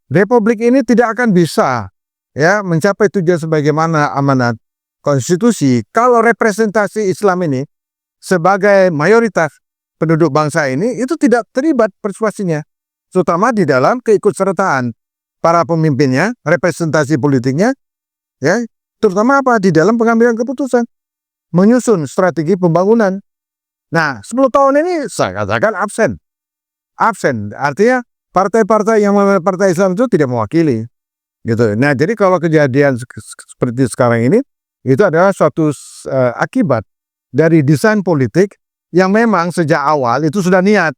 Republik ini tidak akan bisa ya mencapai tujuan sebagaimana amanat konstitusi kalau representasi Islam ini sebagai mayoritas penduduk bangsa ini itu tidak terlibat persuasinya, terutama di dalam keikutsertaan para pemimpinnya, representasi politiknya, ya, terutama apa di dalam pengambilan keputusan, menyusun strategi pembangunan. Nah, 10 tahun ini saya katakan absen, artinya partai-partai yang partai Islam itu tidak mewakili, gitu. Nah, jadi kalau kejadian seperti sekarang ini itu adalah suatu akibat dari desain politik yang memang sejak awal itu sudah niat,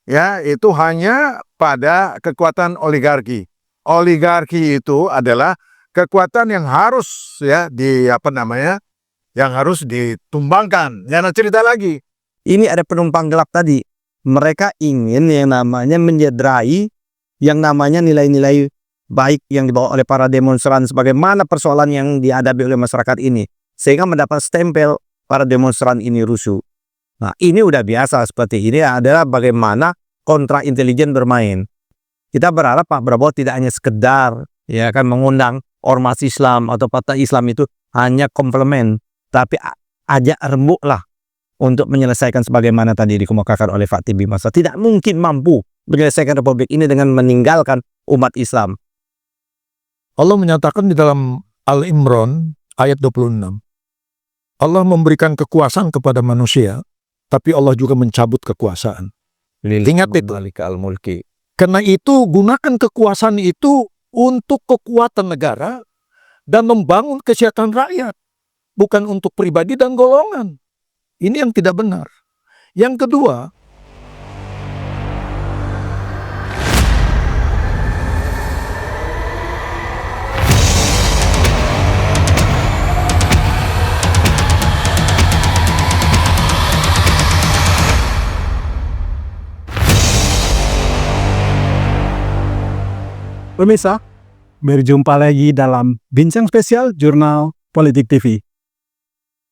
ya, itu hanya pada kekuatan oligarki. Oligarki itu adalah kekuatan yang harus ya yang harus ditumbangkan. Jangan cerita lagi. Ini ada penumpang gelap tadi. Mereka ingin yang namanya menyederai yang namanya nilai-nilai baik yang dibawa oleh para demonstran sebagaimana persoalan yang dihadapi oleh masyarakat ini. Sehingga mendapat stempel para demonstran ini rusuh. Nah, ini udah biasa seperti ini adalah bagaimana kontra intelijen bermain. Kita berharap Pak Prabowo tidak hanya sekedar ya kan mengundang ormas Islam atau partai Islam itu hanya komplement, tapi ajak rembuk lah untuk menyelesaikan sebagaimana tadi dikemukakan oleh Pak Tibi Masa. Tidak mungkin mampu menyelesaikan republik ini dengan meninggalkan umat Islam. Allah menyatakan di dalam Al-Imran ayat 26. Allah memberikan kekuasaan kepada manusia, tapi Allah juga mencabut kekuasaan. Ingat itu. Karena itu gunakan kekuasaan itu untuk kekuatan negara dan membangun kesejahteraan rakyat, bukan untuk pribadi dan golongan. Ini yang tidak benar. Yang kedua, pemirsa, berjumpa lagi dalam Bincang Spesial Jurnal Politik TV.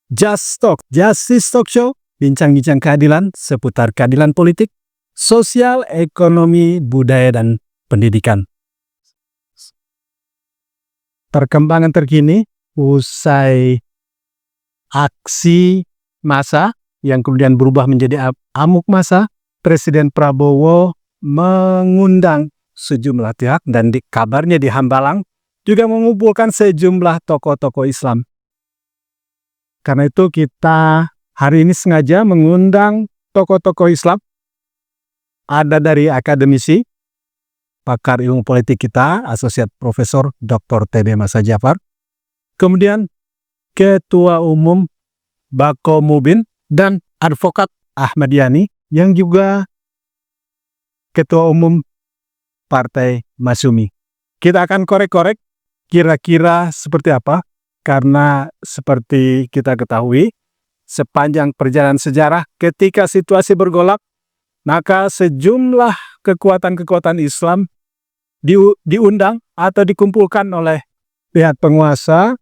Just Talk, Justice Talk Show, bincang-bincang keadilan seputar keadilan politik, sosial, ekonomi, budaya, dan pendidikan. Perkembangan terkini usai aksi massa yang kemudian berubah menjadi amuk massa, Presiden Prabowo mengundang sejumlah pihak dan kabarnya di Hambalang juga mengumpulkan sejumlah tokoh-tokoh Islam. Karena itu kita hari ini sengaja mengundang tokoh-tokoh Islam. Ada dari akademisi, pakar ilmu politik kita, Asosiat Profesor Dr. TB Masa Jafar. Kemudian Ketua Umum Bako Mubin dan Advokat Ahmad Yani yang juga Ketua Umum Partai Masyumi. Kita akan korek-korek kira-kira seperti apa, karena seperti kita ketahui, sepanjang perjalanan sejarah ketika situasi bergolak, maka sejumlah kekuatan-kekuatan Islam diundang atau dikumpulkan oleh pihak penguasa.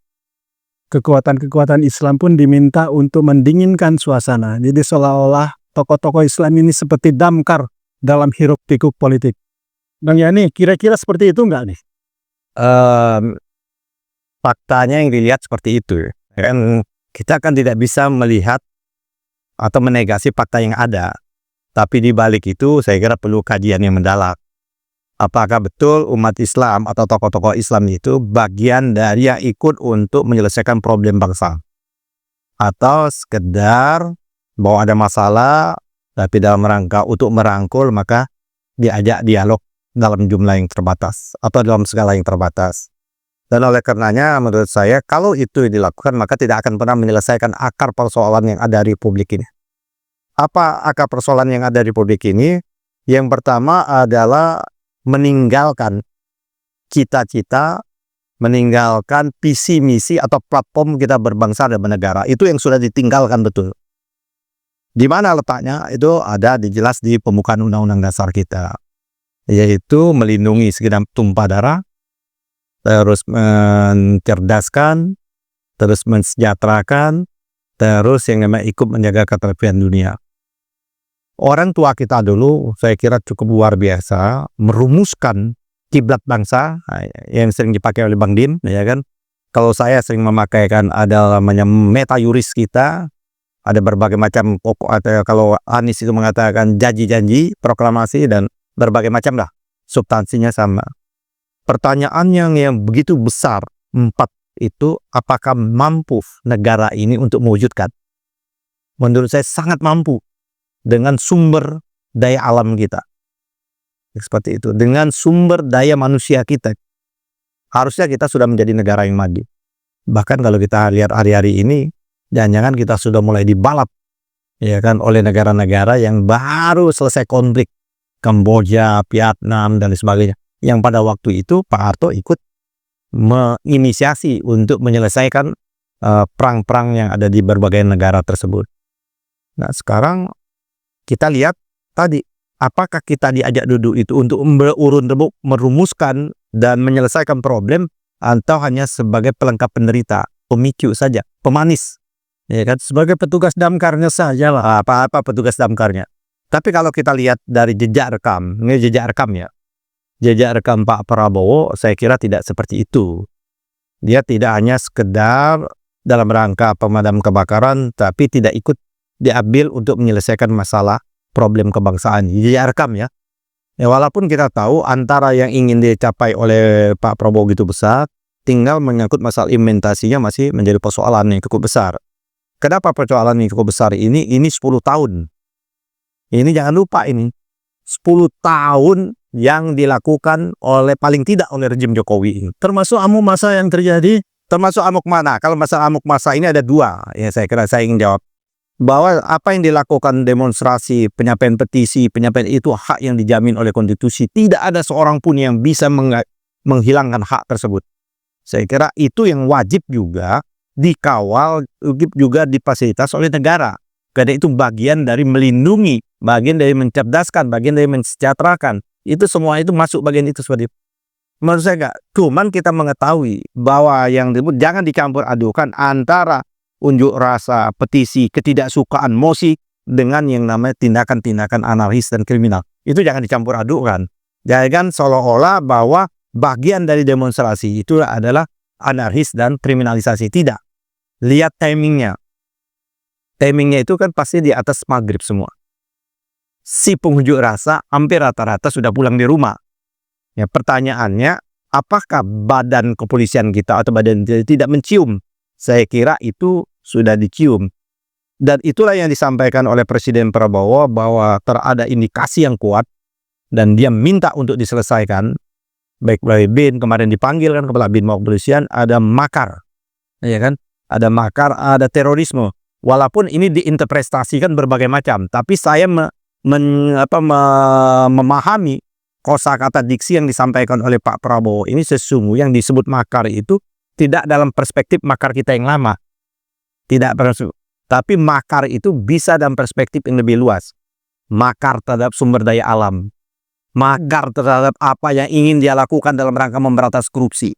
Kekuatan-kekuatan Islam pun diminta untuk mendinginkan suasana. Jadi seolah-olah tokoh-tokoh Islam ini seperti damkar dalam hiruk-pikuk politik. Bang Yani, kira-kira seperti itu enggak nih? Faktanya yang dilihat seperti itu. Kan kita kan tidak bisa melihat atau menegasi fakta yang ada. Tapi di balik itu saya kira perlu kajian yang mendalam. Apakah betul umat Islam atau tokoh-tokoh Islam itu bagian dari yang ikut untuk menyelesaikan problem bangsa? Atau sekedar bahwa ada masalah, tapi dalam rangka untuk merangkul maka diajak dialog dalam jumlah yang terbatas atau dalam skala yang terbatas. Dan oleh karenanya menurut saya kalau itu dilakukan maka tidak akan pernah menyelesaikan akar persoalan yang ada di Republik ini. Apa akar persoalan yang ada di Republik ini? Yang pertama adalah meninggalkan cita-cita, meninggalkan visi misi atau platform kita berbangsa dan bernegara. Itu yang sudah ditinggalkan betul. Di mana letaknya? Itu ada jelas di pembukaan Undang-Undang Dasar kita, yaitu melindungi segenap tumpah darah, terus mencerdaskan, terus mensejahterakan, terus yang namanya ikut menjaga ketertiban dunia. Orang tua kita dulu saya kira cukup luar biasa merumuskan kiblat bangsa yang sering dipakai oleh Bang Dim, ya kan. Kalau saya sering memakaikan ada namanya meta yuris kita, ada berbagai macam pokok, atau kalau Anies itu mengatakan janji-janji, proklamasi, dan berbagai macam lah substansinya sama. Pertanyaan yang begitu besar, 4 itu, apakah mampu negara ini untuk mewujudkan? Menurut saya sangat mampu dengan sumber daya alam kita. Seperti itu. Dengan sumber daya manusia kita. Harusnya kita sudah menjadi negara yang maju. Bahkan kalau kita lihat hari-hari ini, jangan-jangan kita sudah mulai dibalap, ya kan, oleh negara-negara yang baru selesai konflik. Kamboja, Vietnam, dan sebagainya. Yang pada waktu itu Pak Harto ikut menginisiasi untuk menyelesaikan perang-perang yang ada di berbagai negara tersebut. Nah, sekarang kita lihat tadi, apakah kita diajak duduk itu untuk berurun rebuk, merumuskan dan menyelesaikan problem, atau hanya sebagai pelengkap penderita, pemicu saja, pemanis, ya kan, sebagai petugas damkarnya saja lah, apa-apa petugas damkarnya. Tapi kalau kita lihat dari jejak rekam, ini jejak rekam ya, jejak rekam Pak Prabowo, saya kira tidak seperti itu. Dia tidak hanya sekedar dalam rangka pemadam kebakaran, tapi tidak ikut diambil untuk menyelesaikan masalah problem kebangsaan. Jejak rekam ya. Ya, walaupun kita tahu antara yang ingin dicapai oleh Pak Prabowo gitu besar, tinggal menyangkut masalah implementasinya masih menjadi persoalan yang cukup besar. Kenapa persoalan yang cukup besar ini? Ini 10 tahun. Ini jangan lupa ini. 10 tahun yang dilakukan oleh, paling tidak oleh rejim Jokowi ini. Termasuk amuk massa yang terjadi. Termasuk amuk mana? Kalau masalah amuk massa ini ada 2. Ya, saya kira saya ingin jawab. Bahwa apa yang dilakukan demonstrasi, penyampaian petisi, penyampaian itu hak yang dijamin oleh konstitusi. Tidak ada seorang pun yang bisa menghilangkan hak tersebut. Saya kira itu yang wajib juga dikawal, juga difasilitasi oleh negara. Karena itu bagian dari melindungi, bagian dari mencerdaskan, bagian dari mensejahterakan. Itu semua itu masuk bagian itu seperti itu. Menurut saya enggak. Cuman kita mengetahui bahwa yang disebut jangan dicampur adukan antara unjuk rasa, petisi, ketidaksukaan, mosi dengan yang namanya tindakan-tindakan anarkis dan kriminal. Itu jangan dicampur adukkan. Jangan seolah-olah bahwa bagian dari demonstrasi itu adalah anarkis dan kriminalisasi. Tidak. Lihat timingnya. Timingnya itu kan pasti di atas maghrib semua. Si pengunjuk rasa hampir rata-rata sudah pulang di rumah. Ya, pertanyaannya, apakah badan kepolisian kita atau badan tidak mencium? Saya kira itu sudah dicium. Dan itulah yang disampaikan oleh Presiden Prabowo bahwa terada indikasi yang kuat dan dia minta untuk diselesaikan. Baik oleh BIN, kemarin dipanggil kan kepala BIN maupun kepolisian, ada makar. Ya kan? Ada makar, ada terorisme. Walaupun ini diinterpretasikan berbagai macam, tapi saya memahami kosakata diksi yang disampaikan oleh Pak Prabowo ini sesungguhnya yang disebut makar itu tidak dalam perspektif makar kita yang lama. Tidak, tapi makar itu bisa dalam perspektif yang lebih luas. Makar terhadap sumber daya alam. Makar terhadap apa yang ingin dia lakukan dalam rangka memberantas korupsi.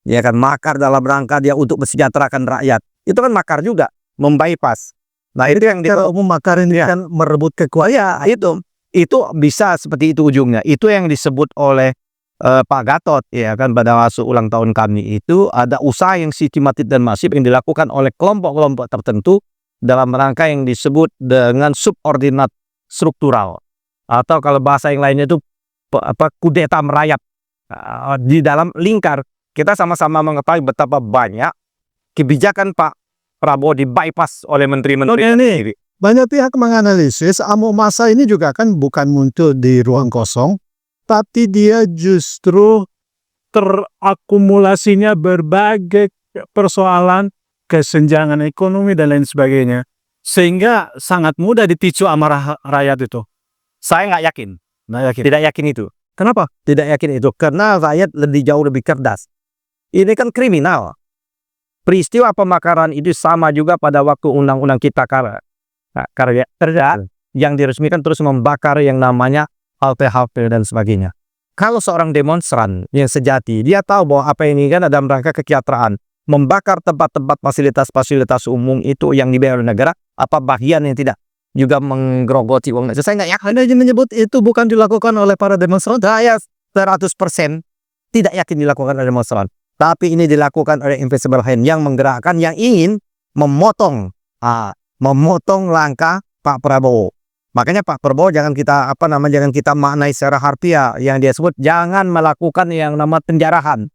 Ya kan, makar dalam rangka dia untuk mensejahterakan rakyat. Itu kan makar juga, membypass. Nah, itu yang Secara umum makar ini kan merebut kekuasaan. Ya, itu bisa seperti itu ujungnya. Itu yang disebut oleh Pak Gatot, ya kan, pada waktu ulang tahun kami itu ada usaha yang sistematis dan masif yang dilakukan oleh kelompok-kelompok tertentu dalam rangka yang disebut dengan subordinat struktural, atau kalau bahasa yang lainnya itu kudeta merayap di dalam lingkar. Kita sama-sama mengetahui betapa banyak kebijakan Pak Prabowo di bypass oleh menteri-menteri sendiri. Banyak pihak menganalisis amuk massa ini juga kan bukan muncul di ruang kosong, tapi dia justru terakumulasinya berbagai persoalan, kesenjangan ekonomi dan lain sebagainya. Sehingga sangat mudah dipicu amarah rakyat itu. Saya nggak yakin. Tidak yakin itu. Kenapa? Tidak yakin itu. Karena rakyat jauh lebih cerdas. Ini kan kriminal. Peristiwa pemakaran itu sama juga pada waktu undang-undang Cipta Karya yang diresmikan terus membakar yang namanya halte-halte dan sebagainya. Kalau seorang demonstran yang sejati, dia tahu bahwa apa ini kan dalam rangka kesejahteraan, membakar tempat-tempat fasilitas-fasilitas umum itu yang dibayar oleh negara, apa bagian yang tidak juga menggerogoti uang. Saya nggak yakin. Anda menyebut itu bukan dilakukan oleh para demonstran? Saya 100% tidak yakin dilakukan oleh demonstran. Tapi ini dilakukan oleh invisible hand yang menggerakkan, yang ingin memotong langkah Pak Prabowo. Makanya Pak Prabowo jangan kita maknai secara harfiah yang dia sebut, jangan melakukan yang nama penjarahan.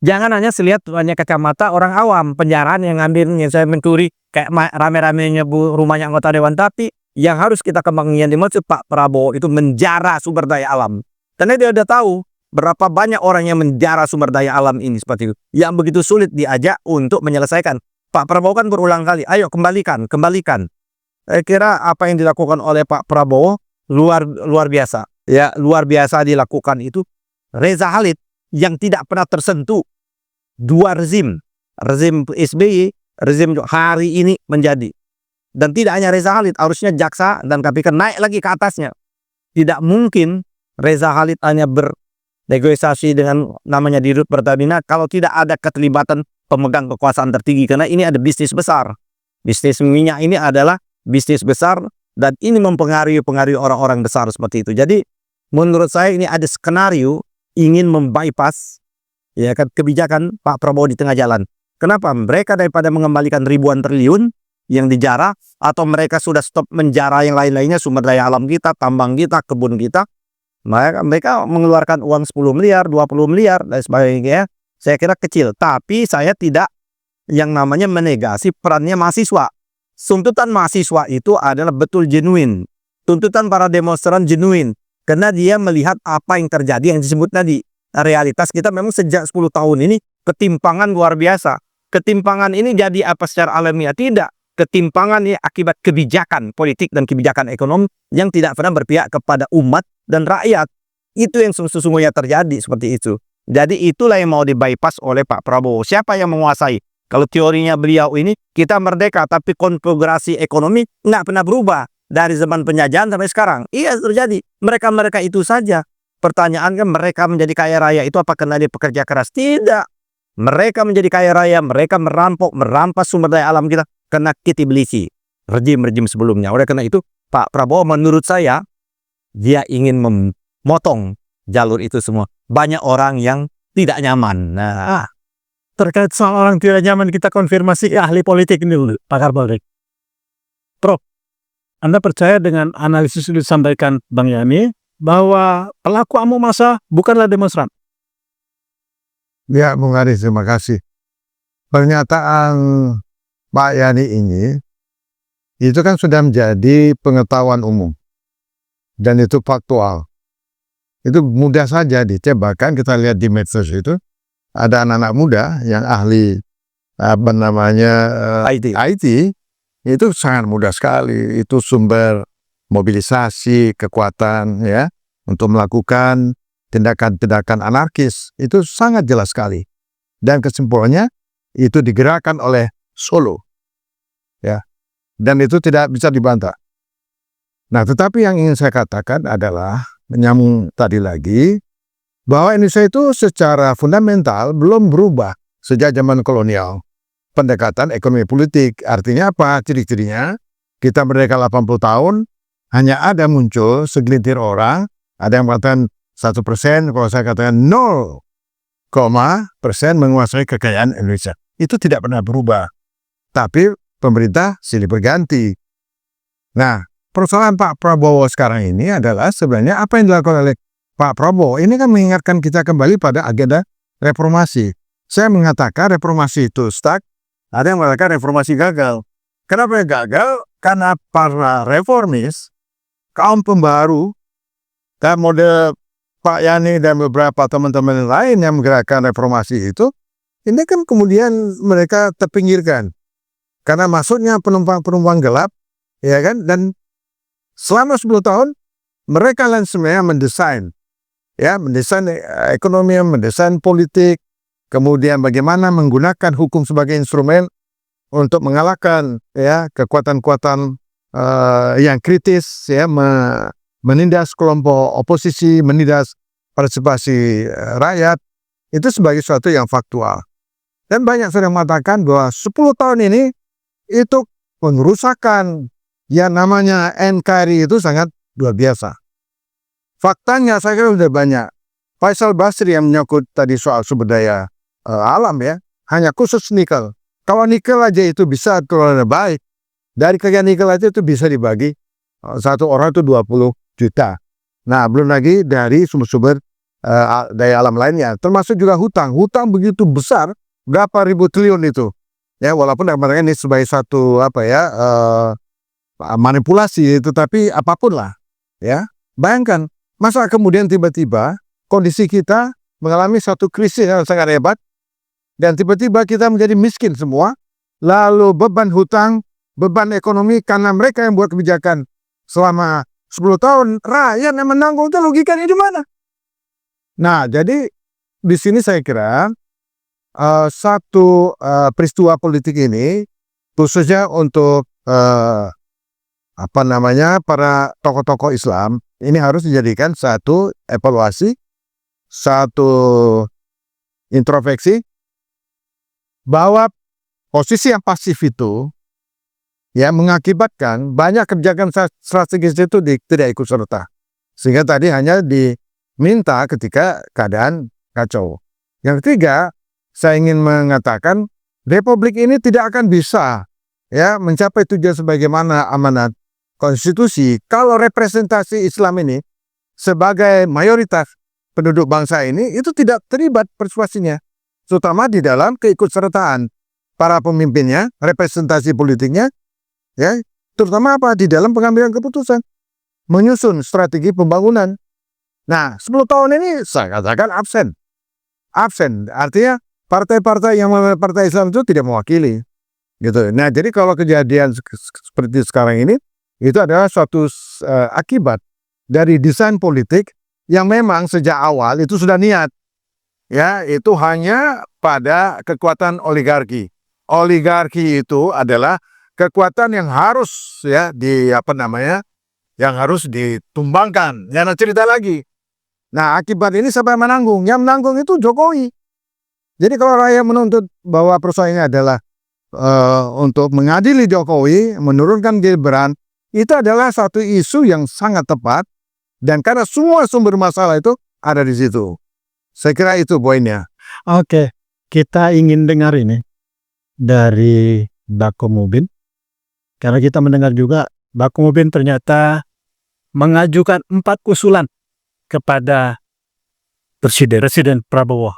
Jangan hanya lihat hanya kacamata orang awam, penjarahan yang ngambil, yang saya mencuri kayak rame-ramenya rumahnya anggota dewan. Tapi yang harus kita kembangkan, yang dimaksud Pak Prabowo itu menjara sumber daya alam. Karena dia udah tahu berapa banyak orang yang menjara sumber daya alam ini seperti itu, yang begitu sulit diajak untuk menyelesaikan. Pak Prabowo kan berulang kali, ayo kembalikan. Saya kira apa yang dilakukan oleh Pak Prabowo luar biasa. Ya, luar biasa dilakukan itu. Reza Khalid yang tidak pernah tersentuh dua rezim SBY, rezim hari ini menjadi. Dan tidak hanya Reza Khalid, harusnya jaksa dan KPK naik lagi ke atasnya. Tidak mungkin Reza Khalid hanya bernegosiasi dengan namanya Dirut Pertamina kalau tidak ada keterlibatan pemegang kekuasaan tertinggi. Karena ini ada bisnis besar. Bisnis minyak ini adalah bisnis besar dan ini mempengaruhi orang-orang besar seperti itu. Jadi menurut saya ini ada skenario ingin membypass ya kan kebijakan Pak Prabowo di tengah jalan. Kenapa? Mereka daripada mengembalikan ribuan triliun yang dijara, atau mereka sudah stop menjara yang lain-lainnya, sumber daya alam kita, tambang kita, kebun kita, mereka mengeluarkan uang 10 miliar, 20 miliar dan sebagainya. Saya kira kecil, tapi saya tidak yang namanya menegasi perannya mahasiswa. Tuntutan mahasiswa itu adalah betul genuine. Tuntutan para demonstran genuine. Karena dia melihat apa yang terjadi yang disebut tadi. Realitas kita memang sejak 10 tahun ini ketimpangan luar biasa. Ketimpangan ini jadi apa secara alamiah? Tidak. Ketimpangan ini akibat kebijakan politik dan kebijakan ekonomi yang tidak pernah berpihak kepada umat dan rakyat. Itu yang sesungguhnya terjadi seperti itu. Jadi itulah yang mau di-bypass oleh Pak Prabowo. Siapa yang menguasai? Kalau teorinya beliau ini, kita merdeka, tapi konfigurasi ekonomi nggak pernah berubah. Dari zaman penjajahan sampai sekarang. Iya terjadi. Mereka-mereka itu saja. Pertanyaan kan, mereka menjadi kaya raya itu apa karena dia pekerja keras? Tidak. Mereka menjadi kaya raya, mereka merampas sumber daya alam kita karena kitibilisi rejim-rejim sebelumnya. Oleh karena itu, Pak Prabowo menurut saya, dia ingin memotong jalur itu semua. Banyak orang yang tidak nyaman. Nah, Terkait soal orang tidak nyaman, kita konfirmasi ahli politik ini dulu, pakar politik. Prof, Anda percaya dengan analisis yang disampaikan Bang Yani bahwa pelaku amuk massa bukanlah demonstran? Ya, Bung Aris, terima kasih. Pernyataan Pak Yani ini itu kan sudah menjadi pengetahuan umum dan itu faktual. Itu mudah saja dicek. Bahkan kita lihat di medsos itu ada anak-anak muda yang ahli IT itu sangat mudah sekali. Itu sumber mobilisasi kekuatan ya untuk melakukan tindakan-tindakan anarkis. Itu sangat jelas sekali. Dan kesimpulannya itu digerakkan oleh Solo. Ya. Dan itu tidak bisa dibantah. Nah, tetapi yang ingin saya katakan adalah menyambung tadi lagi bahwa Indonesia itu secara fundamental belum berubah sejak zaman kolonial. Pendekatan ekonomi politik artinya apa? Ciri-cirinya kita merdeka 80 tahun hanya ada muncul segelintir orang, ada yang mengatakan 1%, kalau saya katakan 0,% menguasai kekayaan Indonesia. Itu tidak pernah berubah. Tapi pemerintah silih berganti. Nah, persoalan Pak Prabowo sekarang ini adalah sebenarnya apa yang dilakukan oleh Pak Prabowo ini kan mengingatkan kita kembali pada agenda reformasi. Saya mengatakan reformasi itu stuck, ada yang mengatakan reformasi gagal. Kenapa gagal? Karena para reformis, kaum pembaru, dan model Pak Yani dan beberapa teman-teman lain yang menggerakkan reformasi itu, ini kan kemudian mereka terpinggirkan. Karena masuknya penumpang-penumpang gelap, ya kan? Dan selama 10 tahun, mereka lain sebenarnya mendesain ekonomi, mendesain politik, kemudian bagaimana menggunakan hukum sebagai instrumen untuk mengalahkan ya kekuatan-kekuatan yang kritis, ya menindas kelompok oposisi, menindas partisipasi rakyat, itu sebagai sesuatu yang faktual. Dan banyak sudah mengatakan bahwa 10 tahun ini itu pengerusakan yang namanya NKRI itu sangat luar biasa. Faktanya saya kira sudah banyak Faisal Basri yang menyangkut tadi soal sumber daya alam ya, hanya khusus nikel. Kalau nikel aja itu bisa keluar baik, dari kekayaan nikel aja itu bisa dibagi satu orang itu 20 juta. Nah, belum lagi dari sumber-sumber daya alam lainnya, termasuk juga hutang. Hutang begitu besar, berapa ribu triliun itu. Ya, walaupun mereka ini sebagai satu manipulasi, tetapi apapun lah. Ya, bayangkan, masa kemudian tiba-tiba kondisi kita mengalami satu krisis yang sangat hebat, dan tiba-tiba kita menjadi miskin semua, lalu beban hutang, beban ekonomi karena mereka yang buat kebijakan selama 10 tahun, rakyat yang menanggung, itu logikanya di mana? Nah, jadi di sini saya kira satu peristiwa politik ini khususnya untuk para tokoh-tokoh Islam ini harus dijadikan satu evaluasi, satu introspeksi bahwa posisi yang pasif itu ya mengakibatkan banyak kebijakan strategis itu tidak ikut serta, sehingga tadi hanya diminta ketika keadaan kacau. Yang ketiga, saya ingin mengatakan republik ini tidak akan bisa ya mencapai tujuan sebagaimana amanat konstitusi kalau representasi Islam ini sebagai mayoritas penduduk bangsa ini itu tidak terlibat persuasinya, terutama di dalam keikutsertaan para pemimpinnya, representasi politiknya, ya, terutama di dalam pengambilan keputusan, menyusun strategi pembangunan. Nah, 10 tahun ini saya katakan absen. Artinya partai-partai yang partai Islam itu tidak mewakili, gitu. Nah, jadi kalau kejadian seperti sekarang ini, itu adalah suatu akibat dari desain politik yang memang sejak awal itu sudah niat, ya, itu hanya pada kekuatan oligarki. Oligarki itu adalah kekuatan yang harus ya yang harus ditumbangkan. Jangan cerita lagi. Nah, akibat ini siapa yang menanggung? Yang menanggung itu Jokowi. Jadi kalau rakyat menuntut bahwa persoalannya adalah untuk mengadili Jokowi, menurunkan Gibran, itu adalah satu isu yang sangat tepat, dan karena semua sumber masalah itu ada di situ. Saya kira itu poinnya. Oke, kita ingin dengar ini dari Bako Mubin, karena kita mendengar juga Bako Mubin ternyata mengajukan 4 usulan kepada Presiden Prabowo.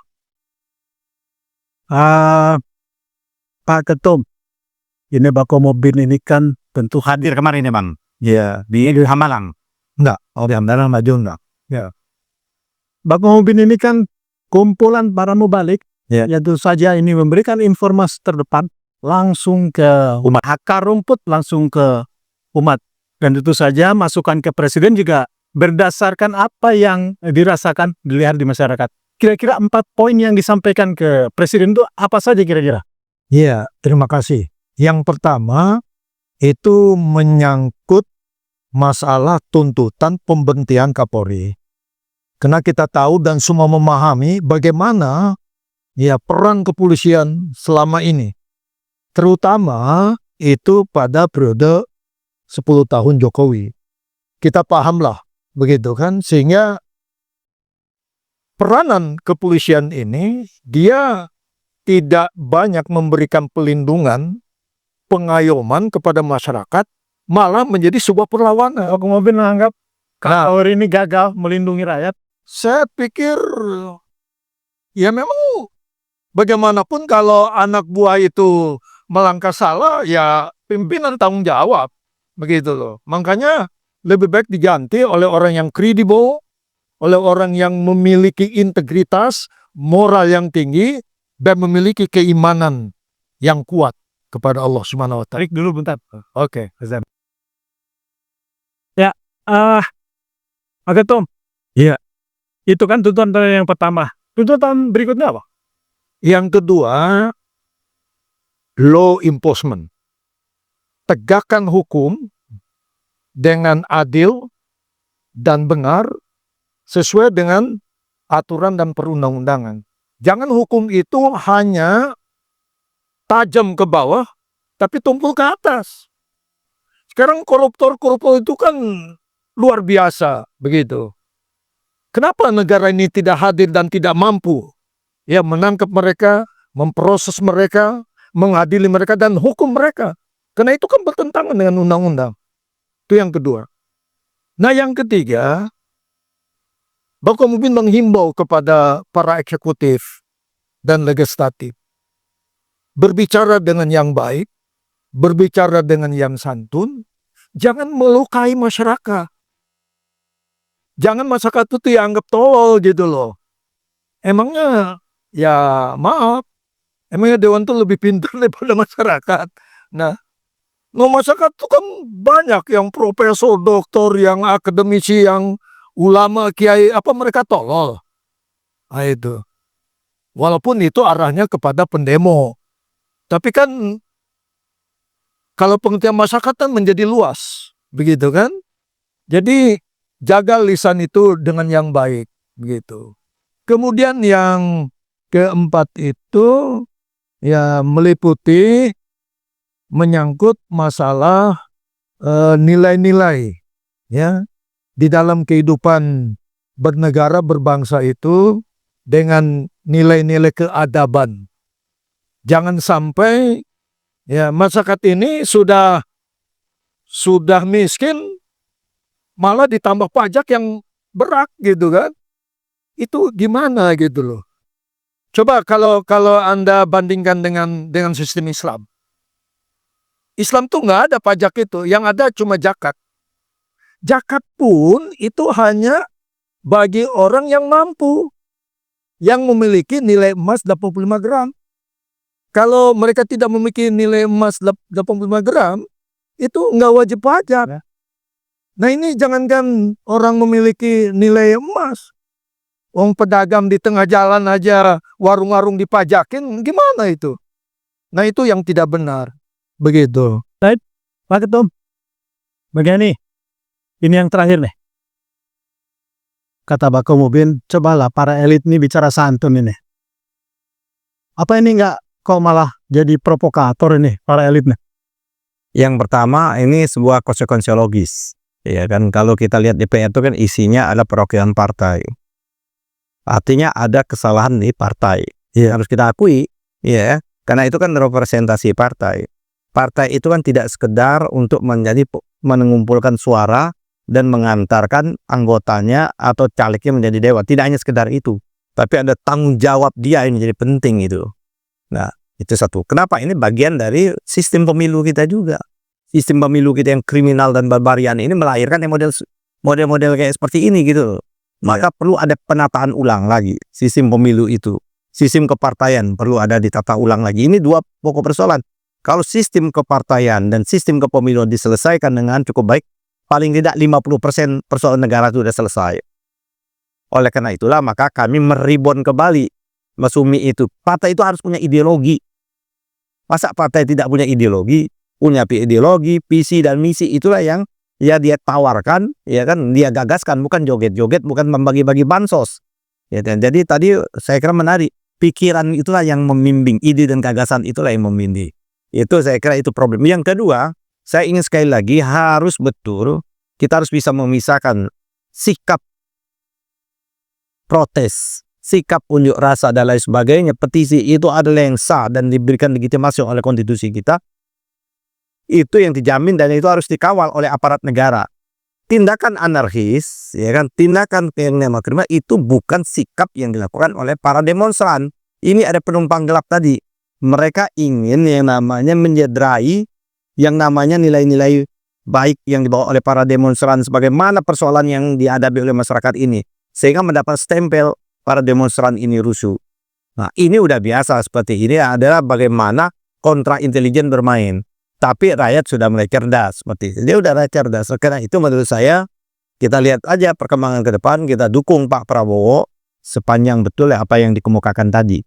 Pak Ketum, ini Bako Mubin ini kan tentu Hadir kemarin ya Bang? Ya, di Hamalang. Enggak, di Hamalang maju enggak? Ya. Bako Mubin ini kan kumpulan para mubalik, Ya. yang tentu saja ini memberikan informasi terdepan langsung ke umat, akar rumput langsung ke umat. Dan tentu saja masukan ke Presiden juga berdasarkan apa yang dirasakan, dilihat di masyarakat. Kira-kira 4 poin yang disampaikan ke Presiden itu apa saja kira-kira? Iya, terima kasih. Yang pertama itu menyangkut masalah tuntutan pemberhentian Kapolri. Karena kita tahu dan semua memahami bagaimana ya peran kepolisian selama ini. Terutama itu pada periode 10 tahun Jokowi. Kita pahamlah begitu kan, sehingga peranan kepolisian ini dia tidak banyak memberikan pelindungan, pengayoman kepada masyarakat, malah menjadi sebuah perlawanan. Bako Mubin menganggap Kapolri ini gagal melindungi rakyat. Saya pikir ya memang bagaimanapun kalau anak buah itu melangkah salah, ya pimpinan tanggung jawab, begitu loh. Makanya lebih baik diganti oleh orang yang kredibel, oleh orang yang memiliki integritas, moral yang tinggi, dan memiliki keimanan yang kuat kepada Allah Subhanahu wa Ta'ala. Tarik dulu bentar. Oke. Ya, Pak Ketum. Iya. Itu kan tuntutan yang pertama. Tuntutan berikutnya apa? Yang kedua, law enforcement. Tegakkan hukum dengan adil dan benar sesuai dengan aturan dan perundang-undangan. Jangan hukum itu hanya tajam ke bawah, tapi tumpul ke atas. Sekarang koruptor itu kan luar biasa, begitu. Kenapa negara ini tidak hadir dan tidak mampu ya menangkap mereka, memproses mereka, mengadili mereka dan hukum mereka? Karena itu kan bertentangan dengan undang-undang. Itu yang kedua. Nah, yang ketiga, Bapak Mumin menghimbau kepada para eksekutif dan legislatif berbicara dengan yang baik, berbicara dengan yang santun, jangan melukai masyarakat. Jangan masyarakat itu dianggap tolol gitu loh. Emangnya, ya maaf, emangnya Dewan itu lebih pintar daripada masyarakat. Nah, masyarakat itu kan banyak yang profesor, doktor, yang akademisi, yang ulama, kiai, apa mereka tolol? Nah, itu. Walaupun itu arahnya kepada pendemo. Tapi kan kalau pengertian masyarakat kan menjadi luas, begitu kan? Jadi jaga lisan itu dengan yang baik, begitu. Kemudian yang keempat itu ya meliputi menyangkut masalah nilai-nilai ya di dalam kehidupan bernegara berbangsa itu dengan nilai-nilai keadaban. Jangan sampai ya masyarakat ini sudah miskin malah ditambah pajak yang berat gitu kan. Itu gimana gitu loh. Coba kalau Anda bandingkan dengan sistem Islam. Islam tuh nggak ada pajak itu, yang ada cuma zakat. Zakat pun itu hanya bagi orang yang mampu, yang memiliki nilai emas 85 gram. Kalau mereka tidak memiliki nilai emas 85 gram, itu nggak wajib pajak. Nah ini jangankan orang memiliki nilai emas, pedagang di tengah jalan aja, warung-warung dipajakin, gimana itu? Nah itu yang tidak benar. Begitu. Pak Ketum, begini, ini yang terakhir nih. Kata Bapak Mubin, cobalah para elit ini bicara santun ini. Apa ini nggak kok malah jadi provokator ini para elit nih? Yang pertama, ini sebuah konsekuensi logis. Ya kan, kalau kita lihat DPR itu kan isinya ada perwakilan partai. Artinya ada kesalahan di partai. Ya, harus kita akui, ya, karena itu kan representasi partai. Partai itu kan tidak sekedar untuk mengumpulkan suara dan mengantarkan anggotanya atau calegnya menjadi dewan. Tidak hanya sekedar itu, tapi ada tanggung jawab dia yang menjadi penting itu. Nah, itu satu. Kenapa? Ini bagian dari sistem pemilu kita juga. Sistem pemilu kita yang kriminal dan barbarian ini melahirkan model-model kayak seperti ini gitu. Maka perlu ada penataan ulang lagi sistem pemilu itu. Sistem kepartaian perlu ada ditata ulang lagi. Ini dua pokok persoalan. Kalau sistem kepartaian dan sistem kepemiluan diselesaikan dengan cukup baik, paling tidak 50% persoalan negara itu sudah selesai. Oleh karena itulah maka kami meribon kembali Mas Umi itu. Partai itu harus punya ideologi. Masa partai tidak punya ideologi? Punya ideologi, visi dan misi, itulah yang ya dia tawarkan, ya kan, dia gagaskan, bukan joget-joget, bukan membagi-bagi bansos. Ya, dan jadi tadi saya kira menarik, pikiran itulah yang membimbing, ide dan gagasan itulah yang membimbing. Itu saya kira itu problem. Yang kedua, saya ingin sekali lagi harus betul, kita harus bisa memisahkan sikap protes, sikap unjuk rasa dan lain sebagainya, petisi itu adalah yang sah dan diberikan legitimasi oleh konstitusi kita. Itu yang dijamin dan itu harus dikawal oleh aparat negara. Tindakan anarkis, ya kan, tindakan yang kriminal itu bukan sikap yang dilakukan oleh para demonstran. Ini ada penumpang gelap tadi. Mereka ingin yang namanya menyederai yang namanya nilai-nilai baik yang dibawa oleh para demonstran sebagaimana persoalan yang dihadapi oleh masyarakat ini. Sehingga mendapat stempel para demonstran ini rusuh. Nah, ini udah biasa seperti ini adalah bagaimana kontra intelijen bermain. Tapi rakyat sudah mulai cerdas seperti itu. Dia udah cerdas. Karena itu menurut saya kita lihat aja perkembangan ke depan, kita dukung Pak Prabowo sepanjang betul ya apa yang dikemukakan tadi.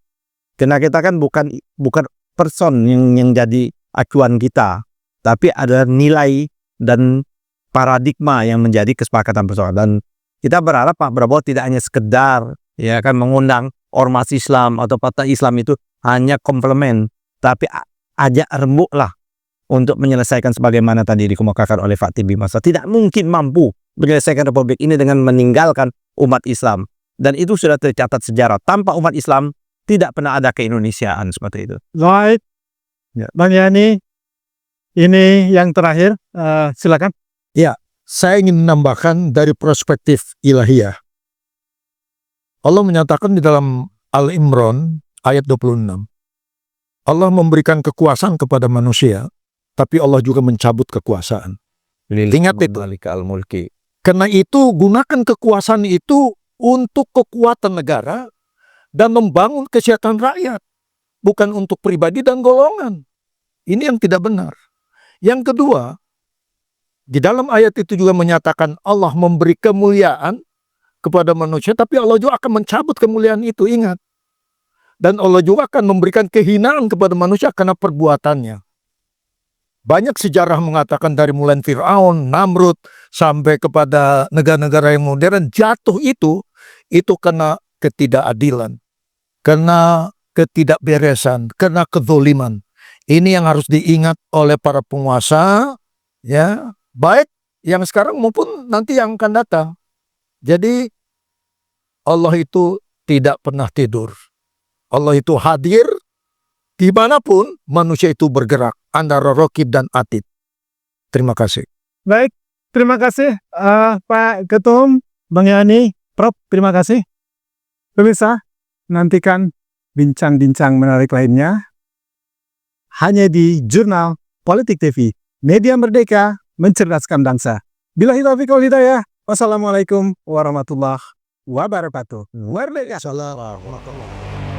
Karena kita kan bukan person yang jadi acuan kita, tapi ada nilai dan paradigma yang menjadi kesepakatan bersama. Dan kita berharap Pak Prabowo tidak hanya sekedar ya kan mengundang ormas Islam atau partai Islam itu hanya komplement, tapi ajak rembuk lah untuk menyelesaikan sebagaimana tadi dikemukakan oleh Pak Tibi Masa. Tidak mungkin mampu menyelesaikan republik ini dengan meninggalkan umat Islam. Dan itu sudah tercatat sejarah. Tanpa umat Islam tidak pernah ada keindonesiaan seperti itu. Right. Ya. Bang Yani, ini yang terakhir. Silakan. Saya ingin menambahkan dari perspektif ilahiyah. Allah menyatakan di dalam Al-Imran ayat 26. Allah memberikan kekuasaan kepada manusia, tapi Allah juga mencabut kekuasaan. Ingat itu. Al-Mulki. Karena itu gunakan kekuasaan itu untuk kekuatan negara dan membangun kesehatan rakyat. Bukan untuk pribadi dan golongan. Ini yang tidak benar. Yang kedua, di dalam ayat itu juga menyatakan Allah memberi kemuliaan kepada manusia, tapi Allah juga akan mencabut kemuliaan itu, ingat. Dan Allah juga akan memberikan kehinaan kepada manusia karena perbuatannya. Banyak sejarah mengatakan dari mulai Fir'aun, Namrud, sampai kepada negara-negara yang modern, jatuh itu karena ketidakadilan, karena ketidakberesan, karena kezoliman. Ini yang harus diingat oleh para penguasa, ya, baik yang sekarang maupun nanti yang akan datang. Jadi Allah itu tidak pernah tidur. Allah itu hadir dimanapun manusia itu bergerak antara raqib dan atid. Terima kasih. Baik, terima kasih Pak Ketum, Bang Yani, Prof, terima kasih. Pemirsa, nantikan bincang-bincang menarik lainnya hanya di Jurnal Politik TV, media merdeka mencerdaskan bangsa. Billahi taufiq wal hidayah. Wassalamualaikum warahmatullahi wabarakatuh. Merdeka. Assalamualaikum warahmatullahi wabarakatuh.